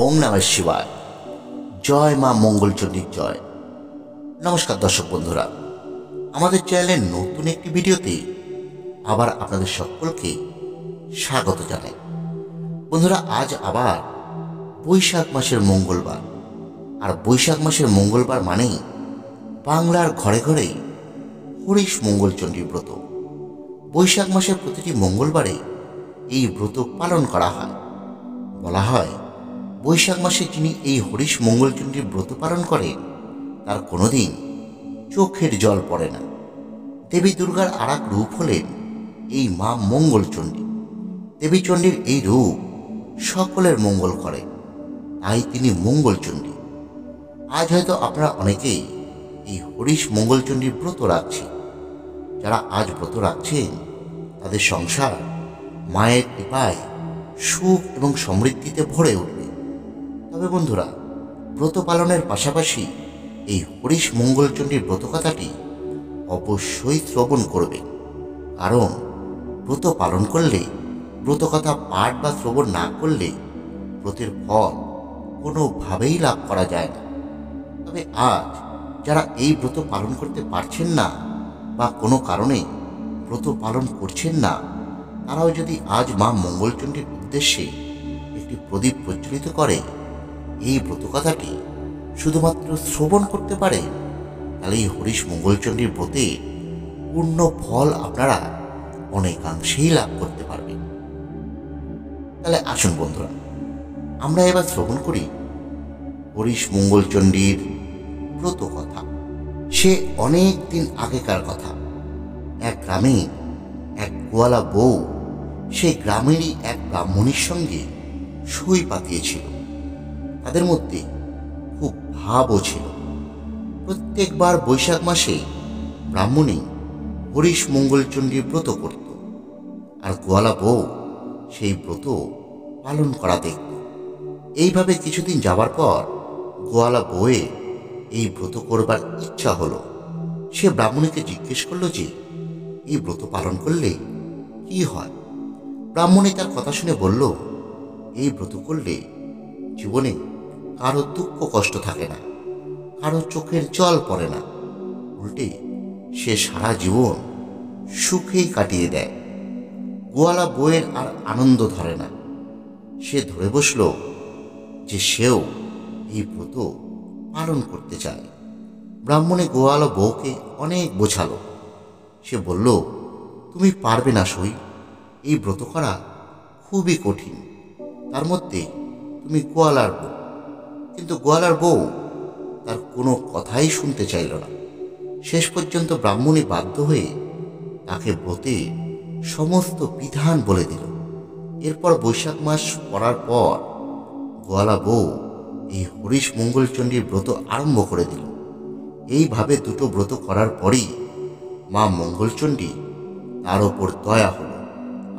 ওং নমঃ শিবায়। জয় মা মঙ্গলচণ্ডীর জয়। নমস্কার দর্শক বন্ধুরা, আমাদের চ্যানেলের নতুন একটি ভিডিওতে আবার আপনাদের সকলকে স্বাগত জানাই। বন্ধুরা, আজ আবার বৈশাখ মাসের মঙ্গলবার, আর বৈশাখ মাসের মঙ্গলবার মানেই বাংলার ঘরে ঘরেই হরিশ মঙ্গলচণ্ডীর ব্রত। বৈশাখ মাসের প্রতিটি মঙ্গলবারে এই ব্রত পালন করা হয়। বলা হয়, বৈশাখ মাসে যিনি এই হরিশ মঙ্গলচণ্ডীর ব্রত পালন করেন তার কোনোদিন চোখের জল পড়ে না। দেবী দুর্গার আর এক রূপ হলেন এই মা মঙ্গলচণ্ডী। দেবী চণ্ডীর এই রূপ সকলের মঙ্গল করে, তাই তিনি মঙ্গলচণ্ডী। আজ হয়তো আপনারা অনেকেই এই হরিশ মঙ্গলচণ্ডীর ব্রত রাখছেন। যারা আজ ব্রত রাখছেন তাদের সংসার মায়ের কৃপায় সুখ এবং সমৃদ্ধিতে ভরে উঠবে। তবে বন্ধুরা, ব্রত পালনের পাশাপাশি এই হরিশ মঙ্গলচণ্ডীর ব্রতকথাটি অবশ্যই শ্রবণ করবে, কারণ ব্রত পালন করলে, ব্রতকথা পাঠ বা শ্রবণ না করলে ব্রতের ফল কোনোভাবেই লাভ করা যায় না। তবে আজ যারা এই ব্রত পালন করতে পারছেন না বা কোনো কারণে ব্রত পালন করছেন না, তারাও যদি আজ মা মঙ্গলচণ্ডীর উদ্দেশ্যে একটি প্রদীপ প্রজ্বলিত করে এই ব্রতকথাটি শুধুমাত্র শ্রবণ করতে পারে, তাহলে এই হরিশ মঙ্গলচণ্ডীর ব্রতে পূর্ণ ফল আপনারা অনেকাংশেই লাভ করতে পারবেন। তাহলে আসুন বন্ধুরা, আমরা এবার শ্রবণ করি হরিশ মঙ্গলচণ্ডীর ব্রত কথা। সে অনেক দিন আগেকার কথা। এক গ্রামে এক গোয়ালা বউ সেই গ্রামেরই এক ব্রাহ্মণীর সঙ্গে সই পাতিয়েছিল। তাদের মধ্যে খুব ভাবও ছিল। প্রত্যেকবার বৈশাখ মাসে ব্রাহ্মণী হরিশ মঙ্গলচণ্ডীর ব্রত করত, আর গোয়ালা বউ সেই ব্রত পালন করা দেখত। এইভাবে কিছুদিন যাবার পর গোয়ালা বউয়ের এই ব্রত করবার ইচ্ছা হলো। সে ব্রাহ্মণীকে জিজ্ঞেস করলো যে এই ব্রত পালন করলে কি হয়। ব্রাহ্মণী তার কথা শুনে বলল, এই ব্রত করলে জীবনে কারো দুঃখ কষ্ট থাকে না, কারো চোখের জল পড়ে না, উল্টে সে সারা জীবন সুখেই কাটিয়ে দেয়। গোয়ালা বউয়ের আর আনন্দ ধরে না। সে ধরে বসল যে সেও এই ব্রত পালন করতে চায়। ব্রাহ্মণী গোয়ালা বউকে অনেক বোঝালো। সে বলল, তুমি পারবে না সই, এই ব্রত করা খুবই কঠিন। তার মধ্যে তুমি গোয়ালার বউ। কিন্তু গোয়ালার বউ তার কোনো কথাই শুনতে চাইল না। শেষ পর্যন্ত ব্রাহ্মণী বাধ্য হয়ে তাকে ব্রতে সমস্ত বিধান বলে দিল। এরপর বৈশাখ মাস পড়ার পর গোয়ালা বউ এই হরিশ মঙ্গলচণ্ডীর ব্রত আরম্ভ করে দিল। এইভাবে দুটো ব্রত করার পরই মা মঙ্গলচণ্ডী তার ওপর দয়া হল,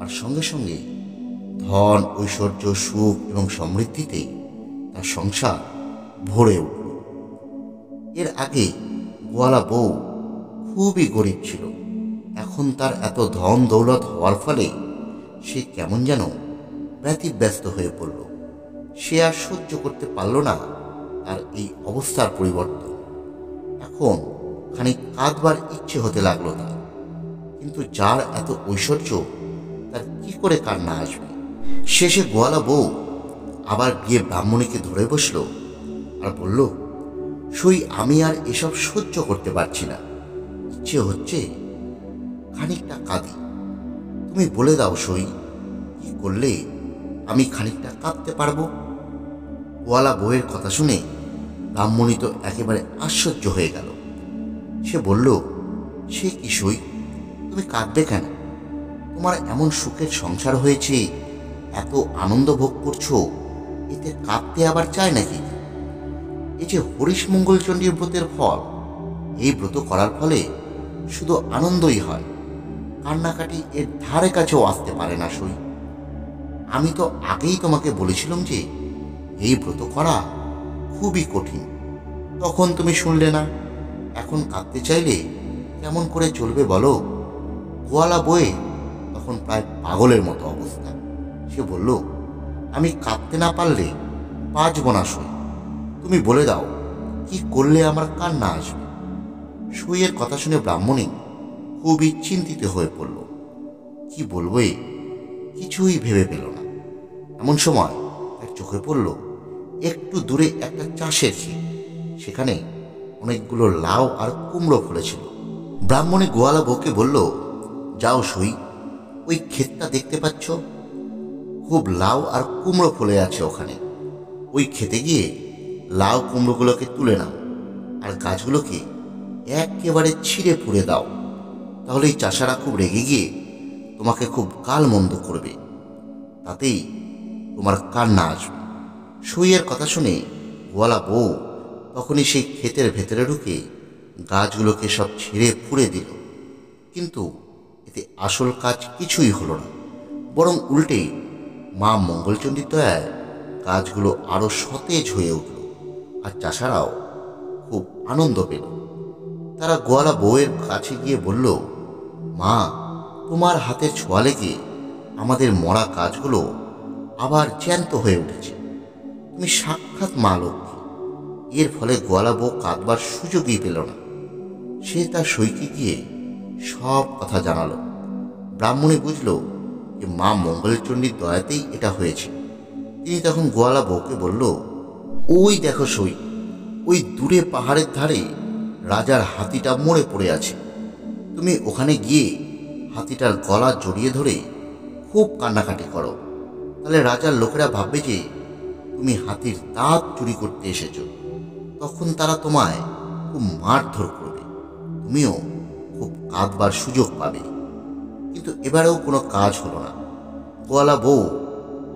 আর সঙ্গে সঙ্গে ধন, ঐশ্বর্য, সুখ এবং সমৃদ্ধিতে তার সংসার ভরে উঠল। এর আগে গোয়ালা বউ খুবই গরিব ছিল। এখন তার এত ধন দৌলত হওয়ার ফলে সে কেমন যেন ব্যতিব্যস্ত হয়ে পড়ল। সে আর সহ্য করতে পারল না তার এই অবস্থার পরিবর্তন। এখন খানিক কাঁদবার ইচ্ছে হতে লাগলো তার। কিন্তু যার এত ঐশ্বর্য, তার কি করে কান্না আসবে। শেষে গোয়ালা বউ আবার গিয়ে ব্রাহ্মণীকে ধরে বসল আর বলল, সই আমি আর এসব সহ্য করতে পারছি না। ইচ্ছে হচ্ছে খানিকটা কাঁদি। তুমি বলে দাও সই, কি করলে আমি খানিকটা কাঁদতে পারবো। গোয়ালা বউয়ের কথা শুনে ব্রাহ্মণী তো একেবারে আশ্চর্য হয়ে গেল। সে বলল, সে কি সই, তুমি কাঁদবে কেন? তোমার এমন সুখের সংসার হয়েছে, এত আনন্দ ভোগ করছো, এতে কাঁদতে আবার চায় নাকি? এই যে হরিশ মঙ্গলচণ্ডীর ব্রতের ফল, এই ব্রত করার ফলে শুধু আনন্দই হয়, কান্নাকাটি এর ধারে কাছেও আসতে পারে না সই। আমি তো আগেই তোমাকে বলেছিলাম যে এই ব্রত করা খুবই কঠিন, তখন তুমি শুনলে না। এখন কাঁদতে চাইলে কেমন করে চলবে বলো? গোয়ালা বউয়ে তখন প্রায় পাগলের মতো অবস্থা। সে বলল, আমি কাঁদতে না পারলে বাঁচব না সই। তুমি বলে দাও কি করলে আমার কান্না আসবে। সইয়ের কথা শুনে ব্রাহ্মণী খুবই চিন্তিত হয়ে পড়ল। কি বলবো কিছুই ভেবে পেল না। এমন সময় তার চোখে পড়ল একটু দূরে একটা চাষের ক্ষেত। সেখানে অনেকগুলো লাউ আর কুমড়ো ফলেছিল। ব্রাহ্মণী গোয়ালা বউকে বলল, যাও সই, ওই ক্ষেতটা দেখতে পাচ্ছ, খুব লাউ আর কুমড়ো ফলে আছে ওখানে। ওই খেতে গিয়ে লাউ কুমড়োগুলোকে তুলে নাও আর গাছগুলোকে একেবারে ছিঁড়ে ফুঁড়ে দাও। তাহলে এই চাষারা খুব রেগে গিয়ে তোমাকে খুব গাল মন্দ করবে, তাতেই তোমার কান্না আসবে। সইয়ের কথা শুনে গোয়ালা বউ তখনই সেই ক্ষেতের ভেতরে ঢুকে গাছগুলোকে সব ছিঁড়ে ফুঁড়ে দিল। কিন্তু এতে আসল কাজ কিছুই হলো না, বরং উল্টে মা মঙ্গলচণ্ডীর দয়ায় গাছগুলো আরো সতেজ হয়ে উঠল আর চাষারাও খুব আনন্দ পেল। তারা গোয়ালা বউয়ের কাছে গিয়ে বলল, মা, তোমার হাতের ছোঁয়া লেগে আমাদের মরা গাছগুলো আবার জ্যান্ত হয়ে উঠেছে। তুমি সাক্ষাৎ মা লক্ষ্মী। এর ফলে গোয়ালা বউ কাঁদবার সুযোগই পেল না। সে তার সইকে গিয়ে সব কথা জানালো। ব্রাহ্মণী বুঝল যে মা মঙ্গলচণ্ডীর দয়াতেই এটা হয়েছে। তিনি তখন গোয়ালা বউকে বলল, ওই দেখো সই, ওই দূরে পাহাড়ের ধারে রাজার হাতিটা মরে পড়ে আছে। তুমি ওখানে গিয়ে হাতিটার গলা জড়িয়ে ধরে খুব কান্নাকাটি করো। তাহলে রাজার লোকেরা ভাববে যে তুমি হাতির দাঁত চুরি করতে এসেছো। তখন তারা তোমায় খুব মারধর করবে, তুমিও খুব কাঁদবার সুযোগ পাবে। কিন্তু এবারেও কোনো কাজ হলো না। গোয়ালা বউ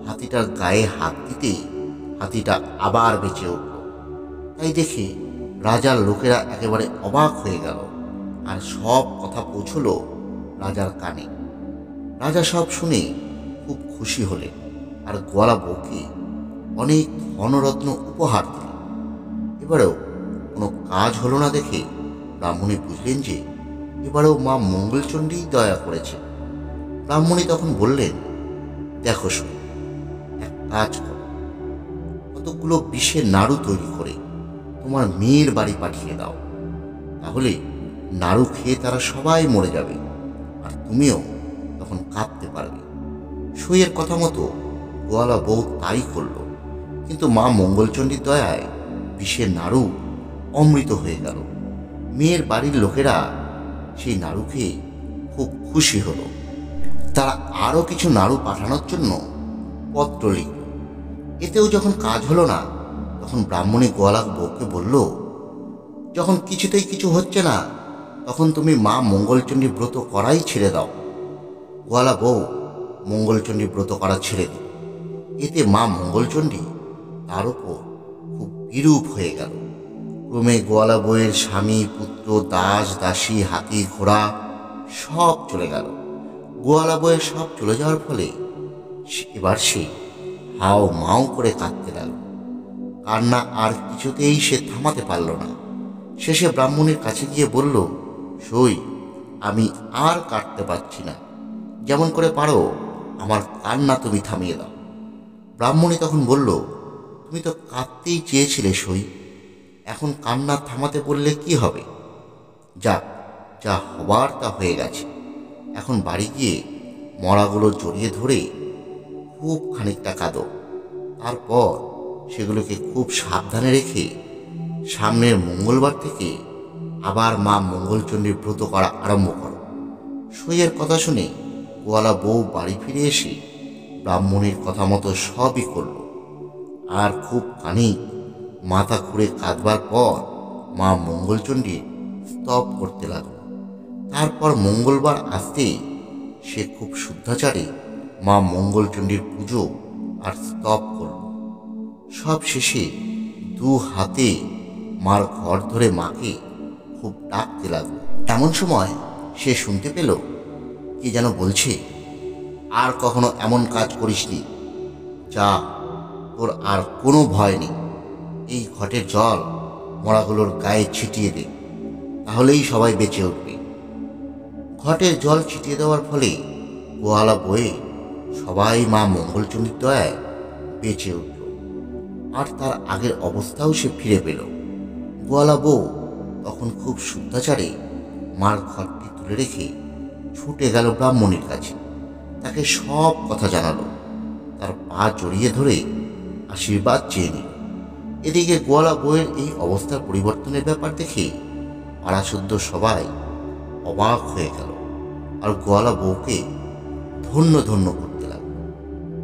হাতিটার গায়ে হাত দিতেই হাতিটা আবার বেঁচে উঠল। তাই দেখে রাজার লোকেরা একেবারে অবাক হয়ে গেল আর সব কথা পৌঁছল রাজার কানে। রাজা সব শুনে খুব খুশি হলেন আর গোয়ালা বউকে অনেক ধনরত্ন উপহার দিলেন। এবারেও কোনো কাজ হলো না দেখে ব্রাহ্মণী বুঝলেন যে এবারেও মা মঙ্গলচণ্ডী দয়া করেছে। ব্রাহ্মণী তখন বললেন, দেখো শোনো, এক কাজ করো, কতগুলো বিষের নাড়ু তৈরি করে তোমার মেয়ের বাড়ি পাঠিয়ে দাও। তাহলে নাড়ু খেয়ে তারা সবাই মরে যাবে আর তুমিও তখন কাঁদতে পারবে। সইয়ের কথা মতো গোয়ালা বউ তাই করল। কিন্তু মা মঙ্গলচণ্ডীর দয়ায় বিষের নাড়ু অমৃত হয়ে গেল। মেয়ের বাড়ির লোকেরা সেই নাড়ু খেয়ে খুব খুশি হলো। তারা আরও কিছু নাড়ু পাঠানোর জন্য পত্র লিখল। এতেও যখন কাজ হলো না, তখন ব্রাহ্মণী গোয়ালা বউকে বলল, যখন কিছুতেই কিছু হচ্ছে না, তখন তুমি মা মঙ্গলচণ্ডী ব্রত করাই ছেড়ে দাও। গোয়ালা বউ মঙ্গলচণ্ডী ব্রত করা ছেড়ে দিল। এতে মা মঙ্গলচণ্ডী তার উপর খুব বিরূপ হয়ে গেল। ক্রমে গোয়ালা বউয়ের স্বামী, পুত্র, দাস, দাসী, হাতি, ঘোড়া সব চলে গেল। গোয়ালা বউয়ের সব চলে যাওয়ার ফলে এবার সে হাও মাও করে কাঁদতে লাগল। কান্না আর কিছুতেই সে থামাতে পারল না। শেষে ব্রাহ্মণীর কাছে গিয়ে বলল, সই, আমি আর কাটতে পারছি না, যেমন করে পারো আমার কান্না তুমি থামিয়ে দাও। ব্রাহ্মণী তখন বলল, তুমি তো কাঁদতেই চেয়েছিলে সই, এখন কান্না থামাতে বললে কি হবে? যাক, যা হবার তা হয়ে গেছে। এখন বাড়ি গিয়ে মরাগুলো জড়িয়ে ধরে খুব খানিকটা কাঁদো। তারপর সেগুলোকে খুব সাবধানে রেখে সামনের মঙ্গলবার থেকে আবার মা মঙ্গলচণ্ডীর ব্রত করা আরম্ভ করো। সইয়ের কথা শুনে গোয়ালা বউ বাড়ি ফিরে এসে ব্রাহ্মণীর কথা মতো সবই করল। আর খুব খানিক মাথা খুঁড়ে কাঁদবার পর মা মঙ্গলচণ্ডী স্তব করতে লাগল। তারপর মঙ্গলবার আসতেই সে খুব শুদ্ধাচারে মা মঙ্গলচণ্ডীর পুজো আর স্তব করল। সব শেষে দু হাতে মার ঘর ধরে মাকে খুব ডাকতে লাগলো। এমন সময় সে শুনতে পেল কি যেন বলছে, আর কখনো এমন কাজ করিসনি, যা, তোর আর কোনো ভয় নেই। এই ঘটের জল মরাগুলোর গায়ে ছিটিয়ে দে, তাহলেই সবাই বেঁচে উঠবে। ঘটের জল ছিটিয়ে দেওয়ার ফলে গোয়ালা বয়ে সবাই মা মঙ্গলচণ্ডীর দয়ায় বেঁচে উঠল। আর তার আগের অবস্থাও সে ফিরে পেল। গোয়ালা বউ তখন খুব শুদ্ধাচারে মার ঘরটি তুলে রেখে ছুটে গেল ব্রাহ্মণীর কাছে। তাকে সব কথা জানালো, তার পা জড়িয়ে ধরে আশীর্বাদ চেয়ে নিল। এদিকে গোয়ালা বউয়ের এই অবস্থার পরিবর্তনের ব্যাপার দেখে পাড়াশুদ্ধ সবাই অবাক হয়ে গেল আর গোয়ালা বউকে ধন্য ধন্য করল।